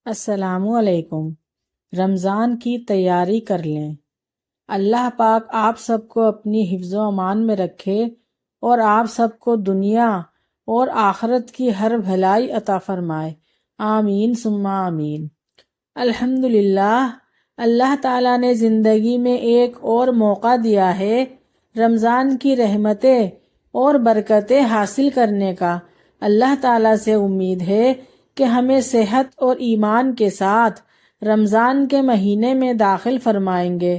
السلام علیکم۔ رمضان کی تیاری کر لیں۔ اللہ پاک آپ سب کو اپنی حفظ و امان میں رکھے اور آپ سب کو دنیا اور آخرت کی ہر بھلائی عطا فرمائے، آمین ثم آمین۔ الحمدللہ، اللہ تعالیٰ نے زندگی میں ایک اور موقع دیا ہے رمضان کی رحمتیں اور برکتیں حاصل کرنے کا۔ اللہ تعالیٰ سے امید ہے کہ ہمیں صحت اور ایمان کے ساتھ رمضان کے مہینے میں داخل فرمائیں گے،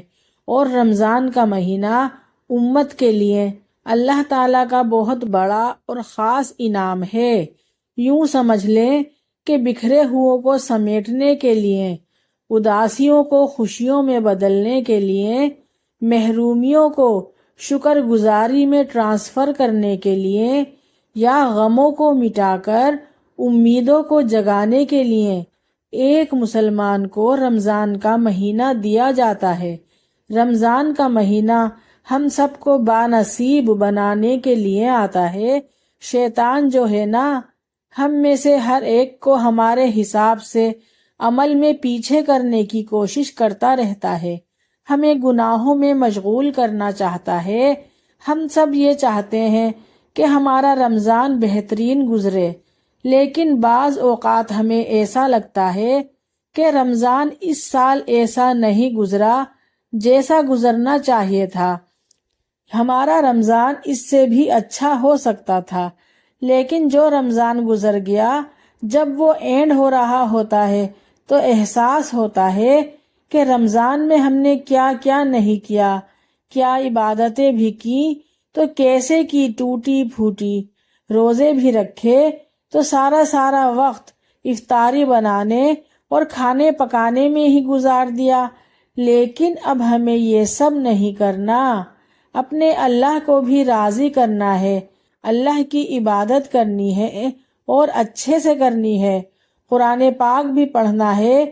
اور رمضان کا مہینہ امت کے لیے اللہ تعالیٰ کا بہت بڑا اور خاص انعام ہے۔ یوں سمجھ لیں کہ بکھرے ہوئوں کو سمیٹنے کے لیے، اداسیوں کو خوشیوں میں بدلنے کے لیے، محرومیوں کو شکر گزاری میں ٹرانسفر کرنے کے لیے، یا غموں کو مٹا کر امیدوں کو جگانے کے لیے ایک مسلمان کو رمضان کا مہینہ دیا جاتا ہے۔ رمضان کا مہینہ ہم سب کو بانصیب بنانے کے لیے آتا ہے۔ شیطان جو ہے نا، ہم میں سے ہر ایک کو ہمارے حساب سے عمل میں پیچھے کرنے کی کوشش کرتا رہتا ہے، ہمیں گناہوں میں مشغول کرنا چاہتا ہے۔ ہم سب یہ چاہتے ہیں کہ ہمارا رمضان بہترین گزرے، لیکن بعض اوقات ہمیں ایسا لگتا ہے کہ رمضان اس سال ایسا نہیں گزرا جیسا گزرنا چاہیے تھا، ہمارا رمضان اس سے بھی اچھا ہو سکتا تھا۔ لیکن جو رمضان گزر گیا، جب وہ اینڈ ہو رہا ہوتا ہے تو احساس ہوتا ہے کہ رمضان میں ہم نے کیا کیا نہیں کیا، کیا عبادتیں بھی کی تو کیسے کی، ٹوٹی پھوٹی، روزے بھی رکھے تو سارا وقت افطاری بنانے اور کھانے پکانے میں ہی گزار دیا۔ لیکن اب ہمیں یہ سب نہیں کرنا، اپنے اللہ کو بھی راضی کرنا ہے، اللہ کی عبادت کرنی ہے اور اچھے سے کرنی ہے، قرآن پاک بھی پڑھنا ہے،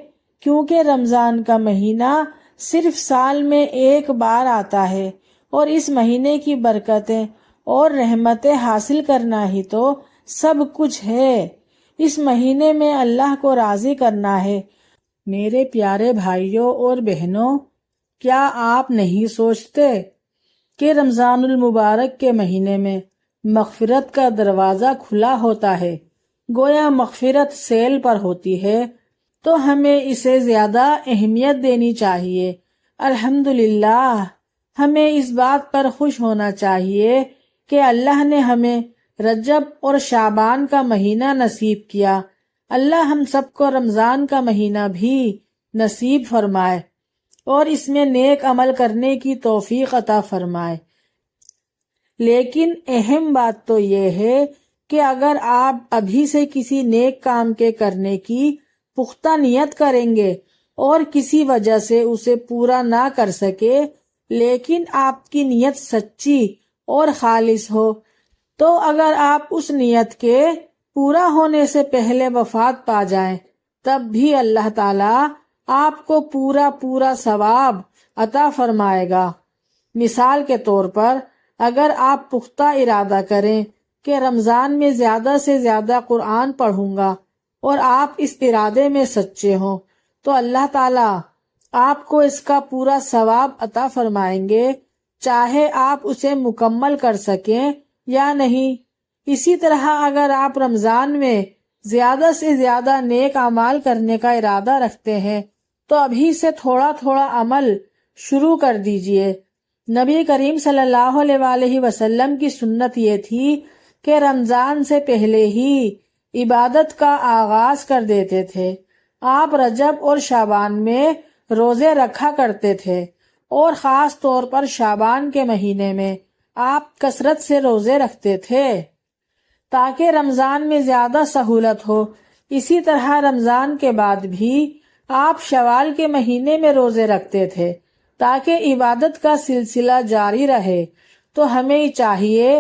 کیونکہ رمضان کا مہینہ صرف سال میں ایک بار آتا ہے، اور اس مہینے کی برکتیں اور رحمتیں حاصل کرنا ہی تو سب کچھ ہے۔ اس مہینے میں اللہ کو راضی کرنا ہے۔ میرے پیارے بھائیوں اور بہنوں، کیا آپ نہیں سوچتے کہ رمضان المبارک کے مہینے میں مغفرت کا دروازہ کھلا ہوتا ہے، گویا مغفرت سیل پر ہوتی ہے، تو ہمیں اسے زیادہ اہمیت دینی چاہیے۔ الحمدللہ، ہمیں اس بات پر خوش ہونا چاہیے کہ اللہ نے ہمیں رجب اور شعبان کا مہینہ نصیب کیا۔ اللہ ہم سب کو رمضان کا مہینہ بھی نصیب فرمائے اور اس میں نیک عمل کرنے کی توفیق عطا فرمائے۔ لیکن اہم بات تو یہ ہے کہ اگر آپ ابھی سے کسی نیک کام کے کرنے کی پختہ نیت کریں گے اور کسی وجہ سے اسے پورا نہ کر سکے، لیکن آپ کی نیت سچی اور خالص ہو، تو اگر آپ اس نیت کے پورا ہونے سے پہلے وفات پا جائیں، تب بھی اللہ تعالیٰ آپ کو پورا ثواب عطا فرمائے گا۔ مثال کے طور پر، اگر آپ پختہ ارادہ کریں کہ رمضان میں زیادہ سے زیادہ قرآن پڑھوں گا، اور آپ اس ارادے میں سچے ہوں، تو اللہ تعالیٰ آپ کو اس کا پورا ثواب عطا فرمائیں گے، چاہے آپ اسے مکمل کر سکیں یا نہیں۔ اسی طرح اگر آپ رمضان میں زیادہ سے زیادہ نیک اعمال کرنے کا ارادہ رکھتے ہیں، تو ابھی سے تھوڑا عمل شروع کر دیجئے۔ نبی کریم صلی اللہ علیہ وآلہ وسلم کی سنت یہ تھی کہ رمضان سے پہلے ہی عبادت کا آغاز کر دیتے تھے۔ آپ رجب اور شعبان میں روزے رکھا کرتے تھے، اور خاص طور پر شعبان کے مہینے میں آپ کثرت سے روزے رکھتے تھے تاکہ رمضان میں زیادہ سہولت ہو۔ اسی طرح رمضان کے بعد بھی آپ شوال کے مہینے میں روزے رکھتے تھے تاکہ عبادت کا سلسلہ جاری رہے۔ تو ہمیں چاہیے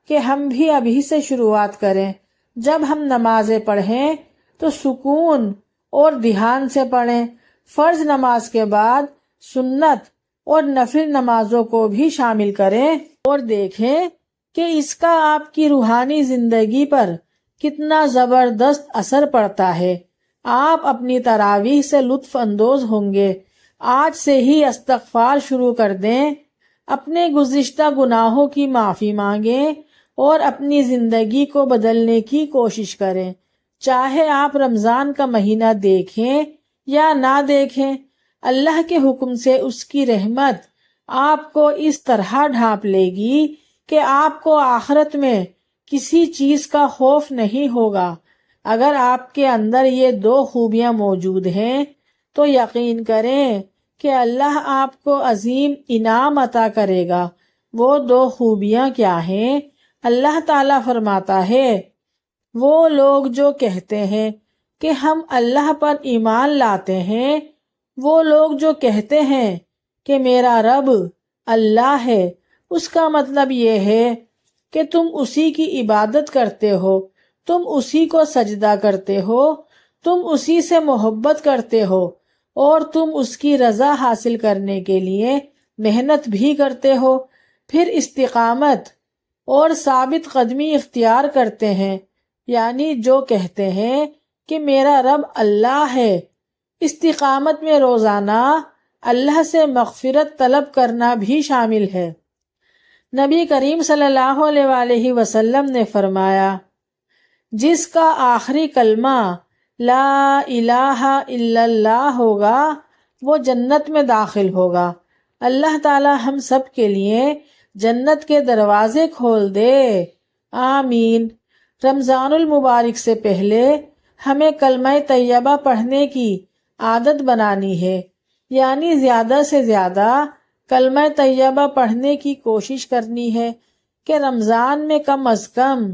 کہ ہم بھی ابھی سے شروعات کریں۔ جب ہم نمازیں پڑھیں تو سکون اور دھیان سے پڑھیں۔ فرض نماز کے بعد سنت اور نفل نمازوں کو بھی شامل کریں، اور دیکھیں کہ اس کا آپ کی روحانی زندگی پر کتنا زبردست اثر پڑتا ہے۔ آپ اپنی تراویح سے لطف اندوز ہوں گے۔ آج سے ہی استغفار شروع کر دیں، اپنے گزشتہ گناہوں کی معافی مانگیں اور اپنی زندگی کو بدلنے کی کوشش کریں۔ چاہے آپ رمضان کا مہینہ دیکھیں یا نہ دیکھیں، اللہ کے حکم سے اس کی رحمت آپ کو اس طرح ڈھانپ لے گی کہ آپ کو آخرت میں کسی چیز کا خوف نہیں ہوگا۔ اگر آپ کے اندر یہ دو خوبیاں موجود ہیں تو یقین کریں کہ اللہ آپ کو عظیم انعام عطا کرے گا۔ وہ دو خوبیاں کیا ہیں؟ اللہ تعالیٰ فرماتا ہے، وہ لوگ جو کہتے ہیں کہ ہم اللہ پر ایمان لاتے ہیں، وہ لوگ جو کہتے ہیں کہ میرا رب اللہ ہے، اس کا مطلب یہ ہے کہ تم اسی کی عبادت کرتے ہو، تم اسی کو سجدہ کرتے ہو، تم اسی سے محبت کرتے ہو اور تم اس کی رضا حاصل کرنے کے لیے محنت بھی کرتے ہو، پھر استقامت اور ثابت قدمی اختیار کرتے ہیں، یعنی جو کہتے ہیں کہ میرا رب اللہ ہے۔ استقامت میں روزانہ اللہ سے مغفرت طلب کرنا بھی شامل ہے۔ نبی کریم صلی اللہ علیہ وآلہ وسلم نے فرمایا، جس کا آخری کلمہ لا الہ الا اللہ ہوگا وہ جنت میں داخل ہوگا۔ اللہ تعالی ہم سب کے لیے جنت کے دروازے کھول دے، آمین۔ رمضان المبارک سے پہلے ہمیں کلمہ طیبہ پڑھنے کی عادت بنانی ہے، یعنی زیادہ سے زیادہ کلمہ طیبہ پڑھنے کی کوشش کرنی ہے کہ رمضان میں کم از کم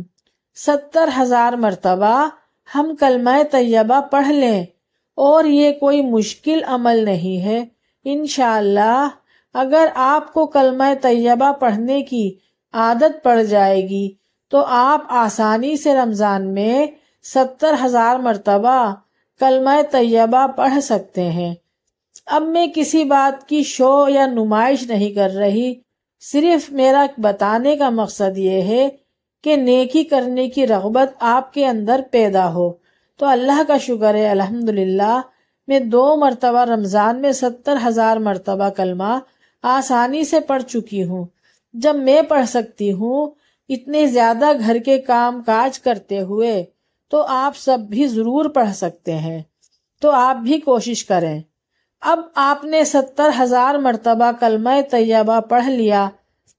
70,000 مرتبہ ہم کلمہ طیبہ پڑھ لیں، اور یہ کوئی مشکل عمل نہیں ہے۔ انشاءاللہ اگر آپ کو کلمہ طیبہ پڑھنے کی عادت پڑ جائے گی تو آپ آسانی سے رمضان میں 70,000 مرتبہ کلمہ طیبہ پڑھ سکتے ہیں۔ اب میں کسی بات کی شو یا نمائش نہیں کر رہی، صرف میرا بتانے کا مقصد یہ ہے کہ نیکی کرنے کی رغبت آپ کے اندر پیدا ہو۔ تو اللہ کا شکر ہے، الحمدللہ میں 2 مرتبہ رمضان میں 70,000 مرتبہ کلمہ آسانی سے پڑھ چکی ہوں۔ جب میں پڑھ سکتی ہوں اتنے زیادہ گھر کے کام کاج کرتے ہوئے تو آپ سب بھی ضرور پڑھ سکتے ہیں، تو آپ بھی کوشش کریں۔ اب آپ نے 70,000 مرتبہ کلمہ طیبہ پڑھ لیا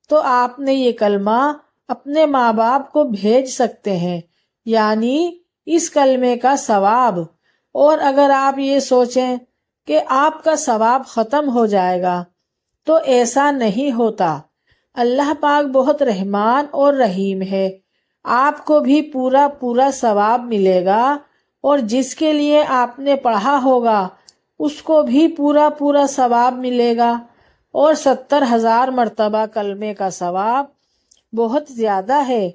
تو آپ نے یہ کلمہ اپنے ماں باپ کو بھیج سکتے ہیں، یعنی اس کلمے کا ثواب۔ اور اگر آپ یہ سوچیں کہ آپ کا ثواب ختم ہو جائے گا تو ایسا نہیں ہوتا۔ اللہ پاک بہت رحمان اور رحیم ہے، آپ کو بھی پورا ثواب ملے گا، اور جس کے لیے آپ نے پڑھا ہوگا اس کو بھی پورا ثواب ملے گا۔ اور 70,000 مرتبہ کلمے کا ثواب بہت زیادہ ہے۔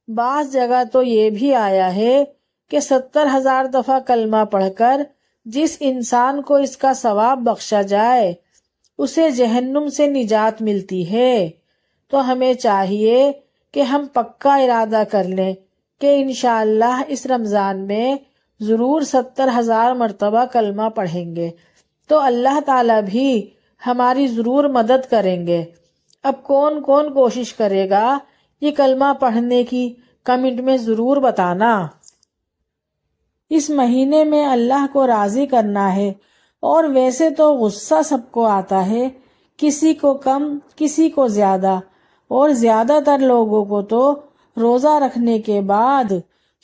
بعض جگہ تو یہ بھی آیا ہے کہ 70,000 دفعہ کلمہ پڑھ کر جس انسان کو اس کا ثواب بخشا جائے اسے جہنم سے نجات ملتی ہے۔ تو ہمیں چاہیے کہ ہم پکا ارادہ کر لیں کہ انشاءاللہ اس رمضان میں ضرور 70,000 مرتبہ کلمہ پڑھیں گے، تو اللہ تعالیٰ بھی ہماری ضرور مدد کریں گے۔ اب کون کون کوشش کرے گا یہ کلمہ پڑھنے کی؟ کمنٹ میں ضرور بتانا۔ اس مہینے میں اللہ کو راضی کرنا ہے، اور ویسے تو غصہ سب کو آتا ہے، کسی کو کم کسی کو زیادہ، اور زیادہ تر لوگوں کو تو روزہ رکھنے کے بعد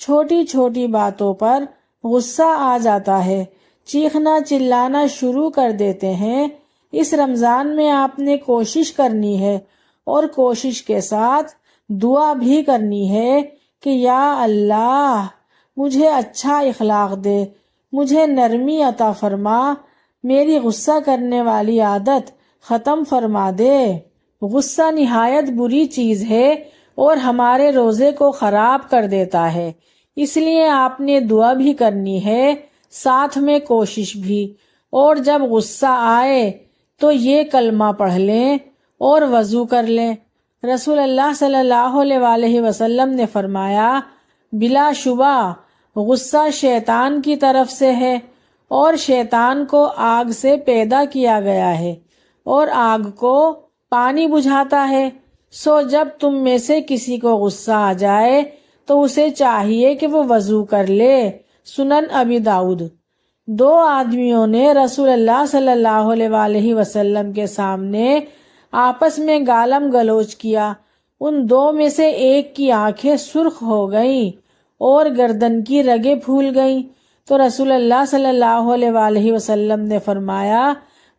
چھوٹی چھوٹی باتوں پر غصہ آ جاتا ہے، چیخنا چلانا شروع کر دیتے ہیں۔ اس رمضان میں آپ نے کوشش کرنی ہے، اور کوشش کے ساتھ دعا بھی کرنی ہے کہ یا اللہ مجھے اچھا اخلاق دے، مجھے نرمی عطا فرما، میری غصہ کرنے والی عادت ختم فرما دے۔ غصہ نہایت بری چیز ہے اور ہمارے روزے کو خراب کر دیتا ہے، اس لیے آپ نے دعا بھی کرنی ہے، ساتھ میں کوشش بھی۔ اور جب غصہ آئے تو یہ کلمہ پڑھ لیں اور وضو کر لیں۔ رسول اللہ صلی اللہ علیہ وآلہ وسلم نے فرمایا، بلا شبہ غصہ شیطان کی طرف سے ہے اور شیطان کو آگ سے پیدا کیا گیا ہے اور آگ کو پانی بجھاتا ہے۔ سو جب تم میں سے کسی کو غصہ آ جائے تو اسے چاہیے کہ وہ وضو کر لے۔ سنن ابی داؤد۔ دو آدمیوں نے رسول اللہ صلی اللہ علیہ وآلہ وسلم کے سامنے آپس میں گالم گلوچ کیا۔ ان دو میں سے ایک کی آنکھیں سرخ ہو گئیں اور گردن کی رگیں پھول گئیں، تو رسول اللہ صلی اللہ علیہ وآلہ وسلم نے فرمایا،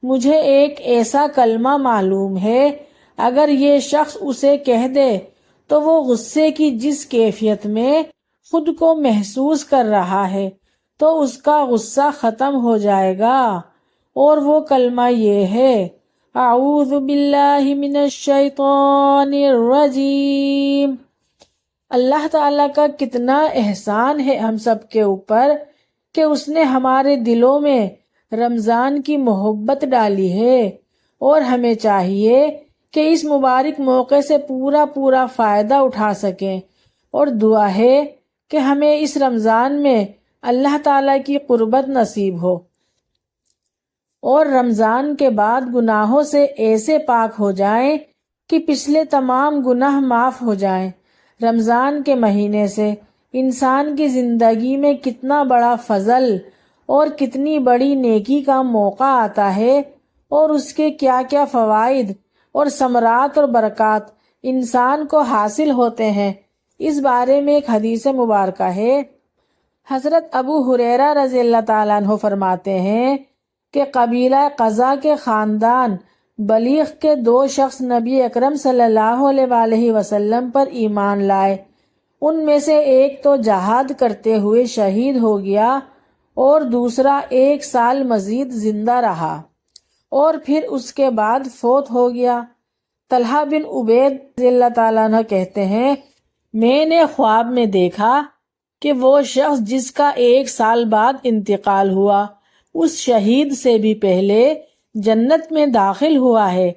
مجھے ایک ایسا کلمہ معلوم ہے، اگر یہ شخص اسے کہہ دے تو وہ غصے کی جس کیفیت میں خود کو محسوس کر رہا ہے تو اس کا غصہ ختم ہو جائے گا، اور وہ کلمہ یہ ہے، اعوذ باللہ من الشیطان الرجیم۔ اللہ تعالیٰ کا کتنا احسان ہے ہم سب کے اوپر کہ اس نے ہمارے دلوں میں رمضان کی محبت ڈالی ہے، اور ہمیں چاہیے کہ اس مبارک موقع سے پورا فائدہ اٹھا سکیں، اور دعا ہے کہ ہمیں اس رمضان میں اللہ تعالیٰ کی قربت نصیب ہو، اور رمضان کے بعد گناہوں سے ایسے پاک ہو جائیں کہ پچھلے تمام گناہ معاف ہو جائیں۔ رمضان کے مہینے سے انسان کی زندگی میں کتنا بڑا فضل اور کتنی بڑی نیکی کا موقع آتا ہے، اور اس کے کیا کیا فوائد اور ثمرات اور برکات انسان کو حاصل ہوتے ہیں، اس بارے میں ایک حدیث مبارکہ ہے۔ حضرت ابو ہریرہ رضی اللہ تعالیٰ عنہ فرماتے ہیں کہ قبیلہ قزا کے خاندان بلیغ کے دو شخص نبی اکرم صلی اللہ علیہ وآلہ وسلم پر ایمان لائے۔ ان میں سے ایک تو جہاد کرتے ہوئے شہید ہو گیا اور دوسرا 1 سال مزید زندہ رہا اور پھر اس کے بعد فوت ہو گیا۔ طلحہ بن عبید رضی اللہ تعالیٰ عنہ کہتے ہیں، میں نے خواب میں دیکھا کہ وہ شخص جس کا 1 سال بعد انتقال ہوا اس شہید سے بھی پہلے جنت میں داخل ہوا ہے۔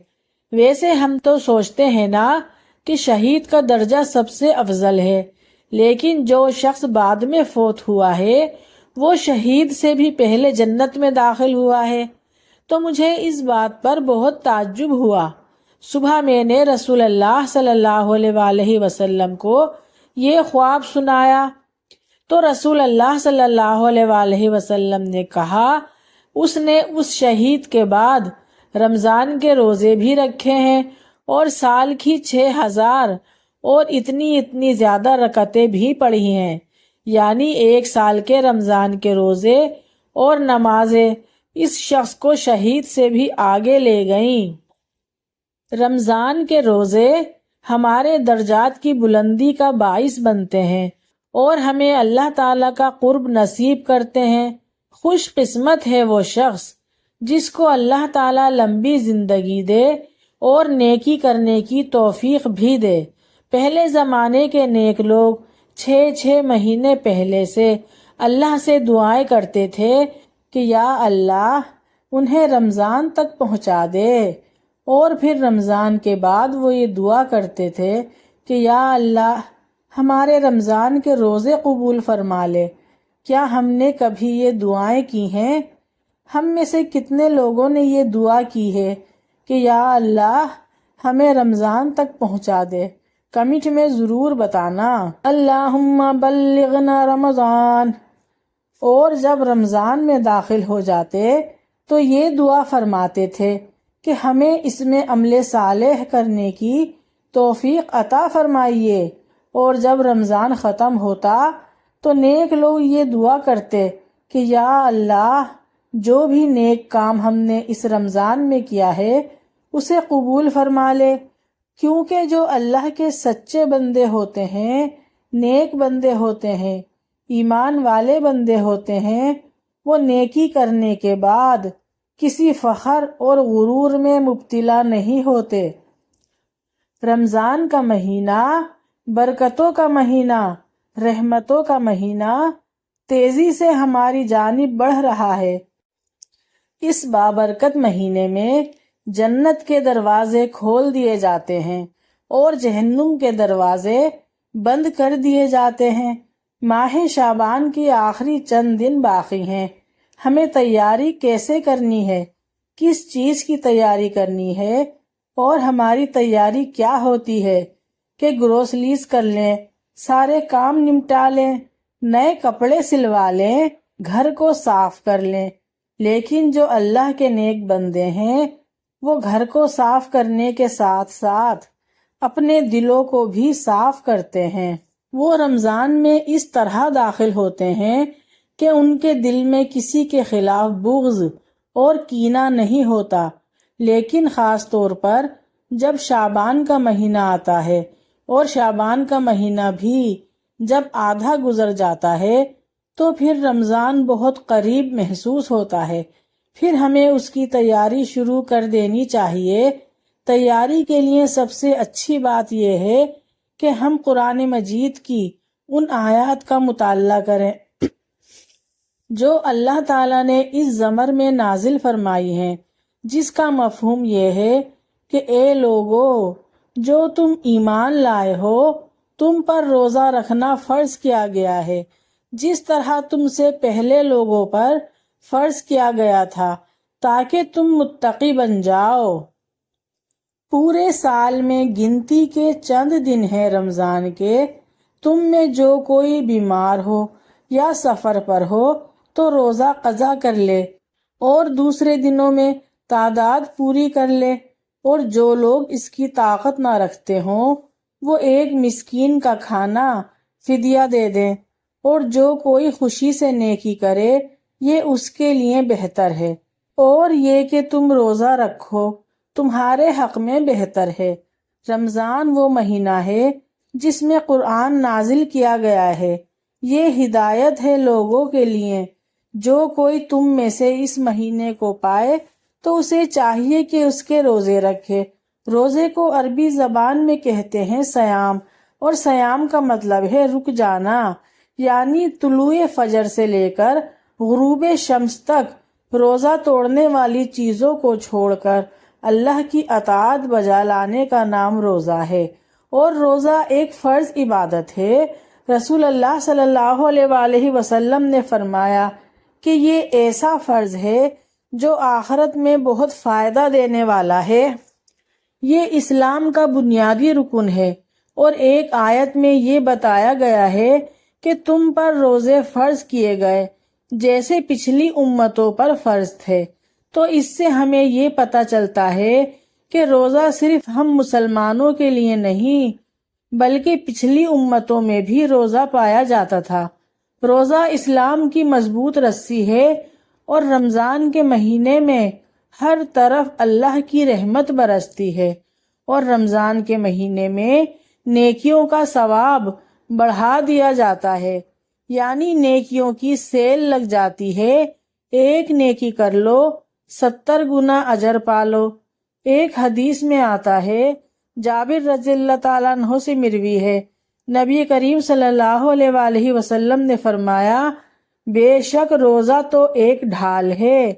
ویسے ہم تو سوچتے ہیں نا کہ شہید کا درجہ سب سے افضل ہے، لیکن جو شخص بعد میں فوت ہوا ہے وہ شہید سے بھی پہلے جنت میں داخل ہوا ہے۔ تو مجھے اس بات پر بہت تعجب ہوا۔ صبح میں نے رسول اللہ صلی اللہ علیہ وآلہ وسلم کو یہ خواب سنایا تو رسول اللہ صلی اللہ علیہ وآلہ وسلم نے کہا، اس نے اس شہید کے بعد رمضان کے روزے بھی رکھے ہیں اور سال کی 6000 اور اتنی زیادہ رکعتیں بھی پڑھی ہیں، یعنی 1 سال کے رمضان کے روزے اور نمازیں اس شخص کو شہید سے بھی آگے لے گئیں۔ رمضان کے روزے ہمارے درجات کی بلندی کا باعث بنتے ہیں اور ہمیں اللہ تعالیٰ کا قرب نصیب کرتے ہیں۔ خوش قسمت ہے وہ شخص جس کو اللہ تعالیٰ لمبی زندگی دے اور نیکی کرنے کی توفیق بھی دے۔ پہلے زمانے کے نیک لوگ 6 مہینے پہلے سے اللہ سے دعائیں کرتے تھے کہ یا اللہ انہیں رمضان تک پہنچا دے، اور پھر رمضان کے بعد وہ یہ دعا کرتے تھے کہ یا اللہ ہمارے رمضان کے روزے قبول فرما لے۔ کیا ہم نے کبھی یہ دعائیں کی ہیں؟ ہم میں سے کتنے لوگوں نے یہ دعا کی ہے کہ یا اللہ ہمیں رمضان تک پہنچا دے؟ کمنٹ میں ضرور بتانا۔ اللہم بلغنا رمضان۔ اور جب رمضان میں داخل ہو جاتے تو یہ دعا فرماتے تھے کہ ہمیں اس میں عمل صالح کرنے کی توفیق عطا فرمائیے، اور جب رمضان ختم ہوتا تو نیک لوگ یہ دعا کرتے کہ یا اللہ جو بھی نیک کام ہم نے اس رمضان میں کیا ہے اسے قبول فرما لے، کیونکہ جو اللہ کے سچے بندے ہوتے ہیں، نیک بندے ہوتے ہیں، ایمان والے بندے ہوتے ہیں، وہ نیکی کرنے کے بعد کسی فخر اور غرور میں مبتلا نہیں ہوتے۔ رمضان کا مہینہ برکتوں کا مہینہ، رحمتوں کا مہینہ تیزی سے ہماری جانب بڑھ رہا ہے۔ اس بابرکت مہینے میں جنت کے دروازے کھول دیے جاتے ہیں اور جہنم کے دروازے بند کر دیے جاتے ہیں۔ ماہ شعبان کی آخری چند دن باقی ہیں، ہمیں تیاری کیسے کرنی ہے، کس چیز کی تیاری کرنی ہے، اور ہماری تیاری کیا ہوتی ہے کہ گروسریز کر لیں، سارے کام نمٹا لیں، نئے کپڑے سلوا لیں، گھر کو صاف کر لیں۔ لیکن جو اللہ کے نیک بندے ہیں وہ گھر کو صاف کرنے کے ساتھ ساتھ اپنے دلوں کو بھی صاف کرتے ہیں۔ وہ رمضان میں اس طرح داخل ہوتے ہیں کہ ان کے دل میں کسی کے خلاف بغض اور کینہ نہیں ہوتا، لیکن خاص طور پر جب شعبان کا مہینہ آتا ہے اور شعبان کا مہینہ بھی جب آدھا گزر جاتا ہے تو پھر رمضان بہت قریب محسوس ہوتا ہے۔ پھر ہمیں اس کی تیاری شروع کر دینی چاہیے۔ تیاری کے لیے سب سے اچھی بات یہ ہے کہ ہم قرآن مجید کی ان آیات کا مطالعہ کریں جو اللہ تعالیٰ نے اس زمر میں نازل فرمائی ہیں، جس کا مفہوم یہ ہے کہ اے لوگو جو تم ایمان لائے ہو، تم پر روزہ رکھنا فرض کیا گیا ہے جس طرح تم سے پہلے لوگوں پر فرض کیا گیا تھا، تاکہ تم متقی بن جاؤ۔ پورے سال میں گنتی کے چند دن ہیں رمضان کے، تم میں جو کوئی بیمار ہو یا سفر پر ہو تو روزہ قضا کر لے اور دوسرے دنوں میں تعداد پوری کر لے، اور جو لوگ اس کی طاقت نہ رکھتے ہوں وہ ایک مسکین کا کھانا فدیہ دے دیں، اور جو کوئی خوشی سے نیکی کرے یہ اس کے لیے بہتر ہے، اور یہ کہ تم روزہ رکھو تمہارے حق میں بہتر ہے۔ رمضان وہ مہینہ ہے جس میں قرآن نازل کیا گیا ہے، یہ ہدایت ہے لوگوں کے لیے۔ جو کوئی تم میں سے اس مہینے کو پائے تو اسے چاہیے کہ اس کے روزے رکھے۔ روزے کو عربی زبان میں کہتے ہیں سیام، اور سیام کا مطلب ہے رک جانا، یعنی طلوع فجر سے لے کر غروب شمس تک روزہ توڑنے والی چیزوں کو چھوڑ کر اللہ کی اطاعت بجا لانے کا نام روزہ ہے، اور روزہ ایک فرض عبادت ہے۔ رسول اللہ صلی اللہ علیہ وآلہ وسلم نے فرمایا کہ یہ ایسا فرض ہے جو آخرت میں بہت فائدہ دینے والا ہے۔ یہ اسلام کا بنیادی رکن ہے، اور ایک آیت میں یہ بتایا گیا ہے کہ تم پر روزے فرض کیے گئے جیسے پچھلی امتوں پر فرض تھے۔ تو اس سے ہمیں یہ پتہ چلتا ہے کہ روزہ صرف ہم مسلمانوں کے لیے نہیں بلکہ پچھلی امتوں میں بھی روزہ پایا جاتا تھا۔ روزہ اسلام کی مضبوط رسی ہے، اور رمضان کے مہینے میں ہر طرف اللہ کی رحمت برستی ہے، اور رمضان کے مہینے میں نیکیوں کا ثواب بڑھا دیا جاتا ہے، یعنی نیکیوں کی سیل لگ جاتی ہے۔ ایک نیکی کر لو 70 گنا اجر پالو۔ ایک حدیث میں آتا ہے، جابر رضی اللہ تعالیٰ عنہ سے مروی ہے، نبی کریم صلی اللہ علیہ وآلہ وسلم نے فرمایا، بے شک روزہ تو ایک ڈھال ہے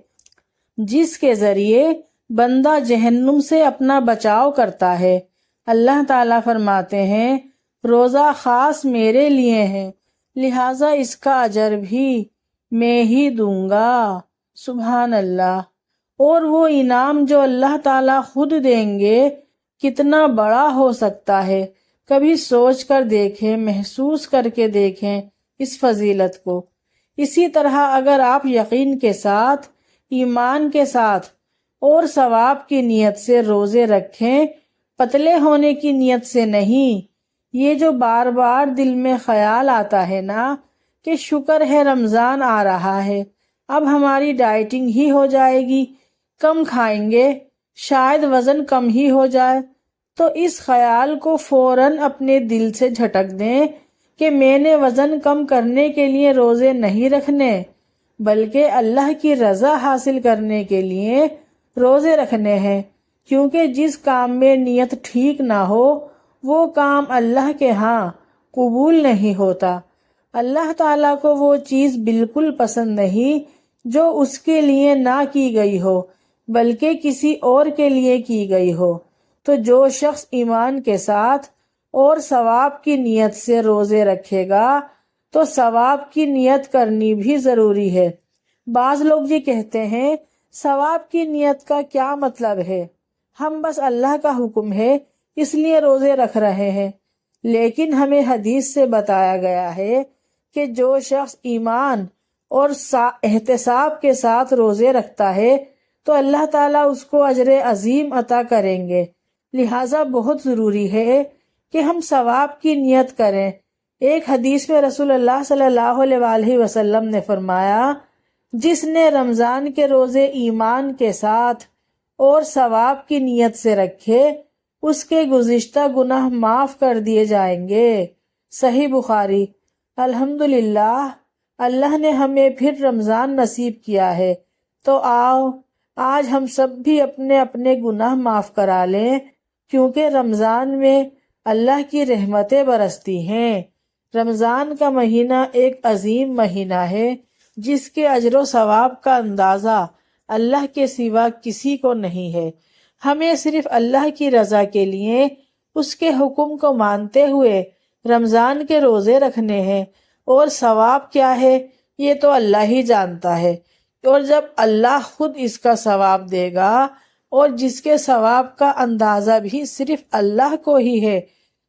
جس کے ذریعے بندہ جہنم سے اپنا بچاؤ کرتا ہے۔ اللہ تعالیٰ فرماتے ہیں، روزہ خاص میرے لیے ہے، لہٰذا اس کا اجر بھی میں ہی دوں گا۔ سبحان اللہ۔ اور وہ انعام جو اللہ تعالیٰ خود دیں گے کتنا بڑا ہو سکتا ہے، کبھی سوچ کر دیکھیں، محسوس کر کے دیکھیں اس فضیلت کو۔ اسی طرح اگر آپ یقین کے ساتھ، ایمان کے ساتھ اور ثواب کی نیت سے روزے رکھیں، پتلے ہونے کی نیت سے نہیں، یہ جو بار بار دل میں خیال آتا ہے نا کہ شکر ہے رمضان آ رہا ہے، اب ہماری ڈائٹنگ ہی ہو جائے گی، کم کھائیں گے، شاید وزن کم ہی ہو جائے، تو اس خیال کو فوراً اپنے دل سے جھٹک دیں کہ میں نے وزن کم کرنے کے لیے روزے نہیں رکھنے بلکہ اللہ کی رضا حاصل کرنے کے لیے روزے رکھنے ہیں، کیونکہ جس کام میں نیت ٹھیک نہ ہو وہ کام اللہ کے ہاں قبول نہیں ہوتا۔ اللہ تعالیٰ کو وہ چیز بالکل پسند نہیں جو اس کے لیے نہ کی گئی ہو بلکہ کسی اور کے لیے کی گئی ہو۔ تو جو شخص ایمان کے ساتھ اور ثواب کی نیت سے روزے رکھے گا تو ثواب کی نیت کرنی بھی ضروری ہے۔ بعض لوگ یہ کہتے ہیں ثواب کی نیت کا کیا مطلب ہے، ہم بس اللہ کا حکم ہے اس لیے روزے رکھ رہے ہیں، لیکن ہمیں حدیث سے بتایا گیا ہے کہ جو شخص ایمان اور احتساب کے ساتھ روزے رکھتا ہے تو اللہ تعالیٰ اس کو اجر عظیم عطا کریں گے۔ لہٰذا بہت ضروری ہے کہ ہم ثواب کی نیت کریں۔ ایک حدیث میں رسول اللہ صلی اللہ علیہ وآلہ وسلم نے فرمایا، جس نے رمضان کے روزے ایمان کے ساتھ اور ثواب کی نیت سے رکھے اس کے گزشتہ گناہ معاف کر دیے جائیں گے۔ صحیح بخاری۔ الحمدللہ اللہ نے ہمیں پھر رمضان نصیب کیا ہے، تو آؤ آج ہم سب بھی اپنے اپنے گناہ معاف کرا لیں، کیونکہ رمضان میں اللہ کی رحمتیں برستی ہیں۔ رمضان کا مہینہ ایک عظیم مہینہ ہے جس کے اجر و ثواب کا اندازہ اللہ کے سوا کسی کو نہیں ہے۔ ہمیں صرف اللہ کی رضا کے لیے اس کے حکم کو مانتے ہوئے رمضان کے روزے رکھنے ہیں، اور ثواب کیا ہے یہ تو اللہ ہی جانتا ہے، اور جب اللہ خود اس کا ثواب دے گا اور جس کے ثواب کا اندازہ بھی صرف اللہ کو ہی ہے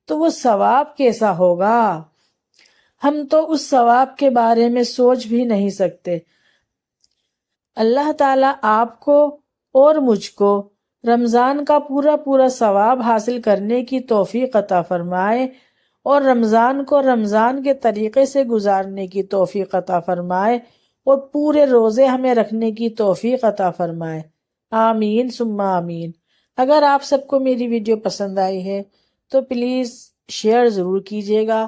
تو وہ ثواب کیسا ہوگا، ہم تو اس ثواب کے بارے میں سوچ بھی نہیں سکتے۔ اللہ تعالیٰ آپ کو اور مجھ کو رمضان کا پورا ثواب حاصل کرنے کی توفیق عطا فرمائے، اور رمضان کو رمضان کے طریقے سے گزارنے کی توفیق عطا فرمائے، اور پورے روزے ہمیں رکھنے کی توفیق عطا فرمائے۔ آمین ثم آمین۔ اگر آپ سب کو میری ویڈیو پسند آئی ہے تو پلیز شیئر ضرور کیجیے گا،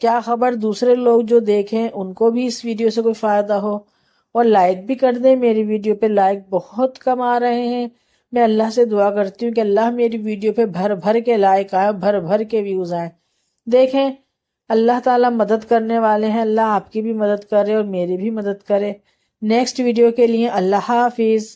کیا خبر دوسرے لوگ جو دیکھیں ان کو بھی اس ویڈیو سے کوئی فائدہ ہو، اور لائک بھی کر دیں۔ میری ویڈیو پہ لائک بہت کم آ رہے ہیں، میں اللہ سے دعا کرتی ہوں کہ اللہ میری ویڈیو پہ بھر کے لائک آئے، بھر کے ویوز آئیں۔ دیکھیں اللہ تعالیٰ مدد کرنے والے ہیں، اللہ آپ کی بھی مدد کرے اور میری بھی مدد کرے۔ نیکسٹ ویڈیو کے لیے اللہ حافظ۔